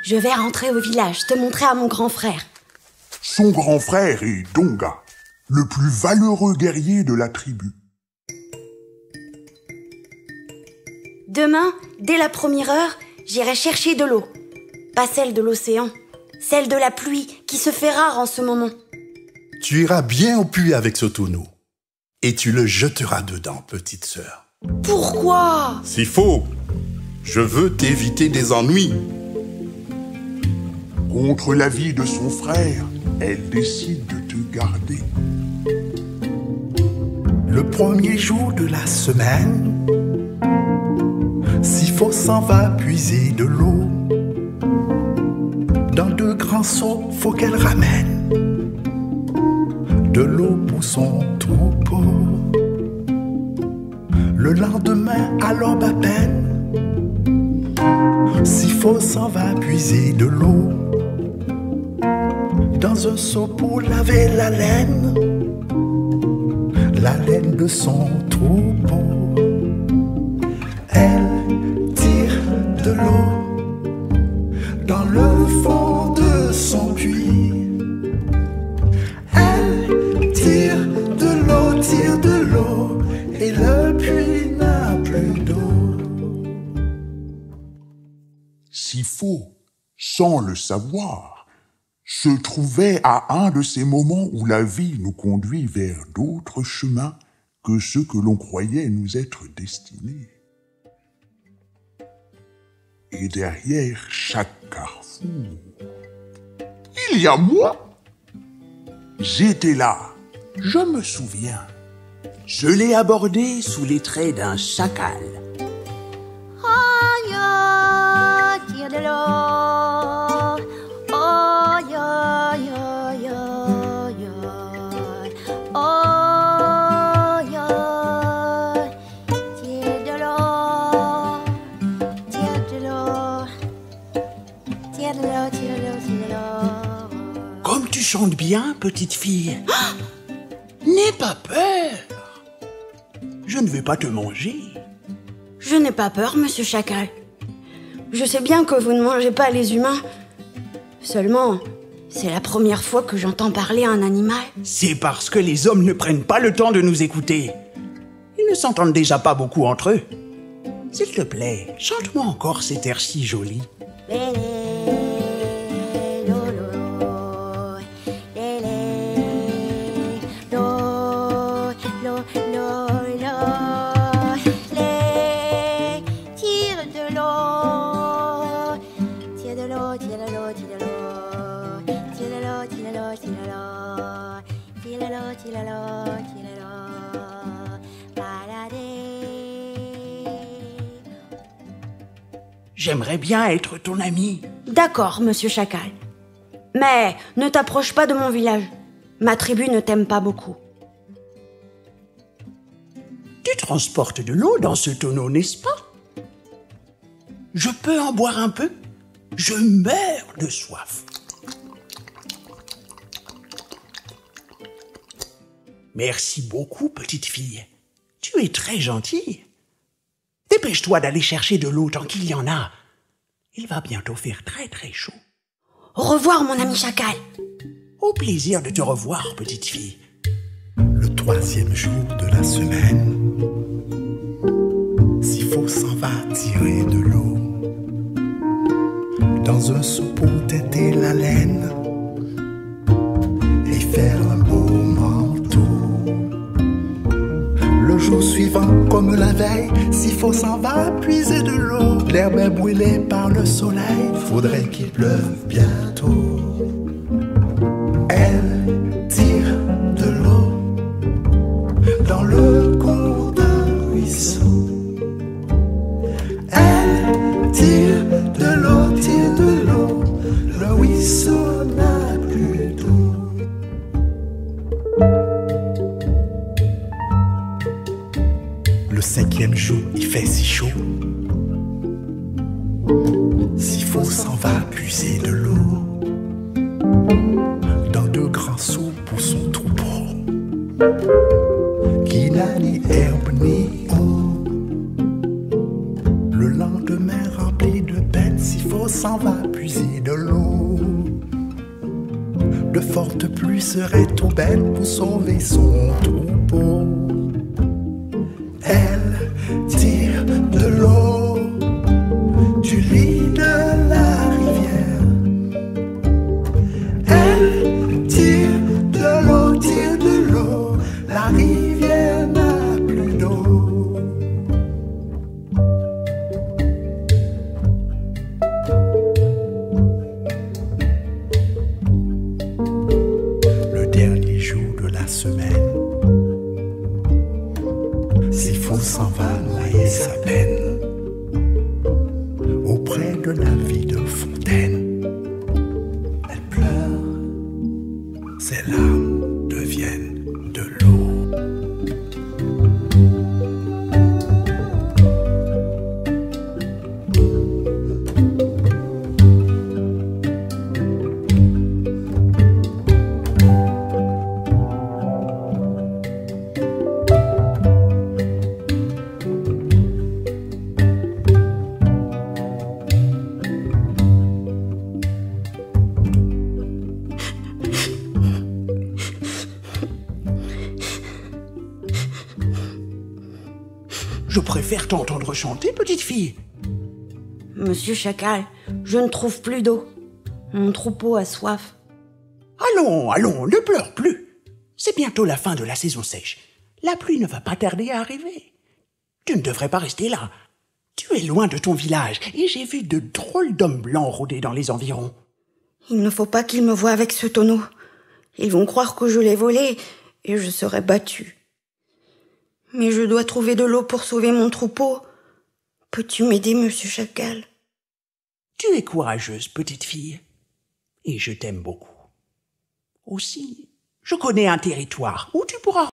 Je vais rentrer au village, te montrer à mon grand frère. Son grand frère est Donga, le plus valeureux guerrier de la tribu. Demain, dès la première heure, j'irai chercher de l'eau. Pas celle de l'océan, celle de la pluie qui se fait rare en ce moment. Tu iras bien au puits avec ce tonneau et tu le jeteras dedans, petite sœur. Pourquoi? C'est faux. Je veux t'éviter des ennuis. Contre l'avis de son frère, elle décide de te garder. Le premier jour de la semaine, Sifo s'en va puiser de l'eau. Dans 2 grands seaux, faut qu'elle ramène de l'eau pour son troupeau. Le lendemain, à l'aube à peine, Sifo s'en va puiser de l'eau. Dans un seau pour laver la laine de son troupeau. Elle tire de l'eau dans le fond de son puits. Elle tire de l'eau et le puits n'a plus d'eau. Sifo, sans le savoir, se trouvait à un de ces moments où la vie nous conduit vers d'autres chemins que ceux que l'on croyait nous être destinés. Et derrière chaque carrefour, il y a moi. J'étais là, je me souviens. Je l'ai abordé sous les traits d'un chacal. Oh yo, tire de l'eau. Oh yo, yo, yo, yo. Oh yo, tire de l'eau. Tire de l'eau. Tire de l'eau, tire de l'eau, tire de l'eau. Comme tu chantes bien, petite fille. N'aie pas peur. Je ne vais pas te manger. Je n'ai pas peur, monsieur Chacal. Je sais bien que vous ne mangez pas les humains. Seulement, c'est la première fois que j'entends parler à un animal. C'est parce que les hommes ne prennent pas le temps de nous écouter. Ils ne s'entendent déjà pas beaucoup entre eux. S'il te plaît, chante-moi encore cet air si joli. J'aimerais bien être ton ami. D'accord, monsieur Chacal. Mais ne t'approche pas de mon village. Ma tribu ne t'aime pas beaucoup. Tu transportes de l'eau dans ce tonneau, n'est-ce pas? Je peux en boire un peu? Je meurs de soif. Merci beaucoup, petite fille. Tu es très gentille. Dépêche-toi d'aller chercher de l'eau tant qu'il y en a. Il va bientôt faire très très chaud. Au revoir, mon ami Chacal. Au plaisir de te revoir, petite fille. Le 3e jour de la semaine, Sifo s'en va tirer de l'eau dans un seau pour têter la laine et faire un beau manteau. Le jour suivant, comme la veille, Sifo s'en va puiser de l'eau. L'herbe est brûlée par le soleil, faudrait qu'il pleuve bientôt. Elle tire de l'eau dans le cours d'un ruisseau. Elle tire de l'eau, le ruisseau n'a plus d'eau. Le 5e jour, il fait si chaud. Sifo s'en va puiser de l'eau dans 2 grands seaux pour son troupeau qui n'a ni herbe ni eau. Le lendemain rempli de peine, Sifo s'en va puiser de l'eau. De fortes pluies seraient trop belles pour sauver son troupeau. Elle tire de l'eau du lit de la rivière. Elle tire de l'eau, la rivière n'a plus d'eau. Le dernier jour de la semaine, Sifo s'en va noyer sa peine auprès de la vide fontaine. Elle pleure, ses larmes deviennent de l'eau. Je préfère t'entendre chanter, petite fille. Monsieur Chacal, je ne trouve plus d'eau. Mon troupeau a soif. Allons, allons, ne pleure plus. C'est bientôt la fin de la saison sèche. La pluie ne va pas tarder à arriver. Tu ne devrais pas rester là. Tu es loin de ton village et j'ai vu de drôles d'hommes blancs rôder dans les environs. Il ne faut pas qu'ils me voient avec ce tonneau. Ils vont croire que je l'ai volé et je serai battue. Mais je dois trouver de l'eau pour sauver mon troupeau. Peux-tu m'aider, monsieur Chacal? Tu es courageuse, petite fille, et je t'aime beaucoup. Aussi, je connais un territoire où tu pourras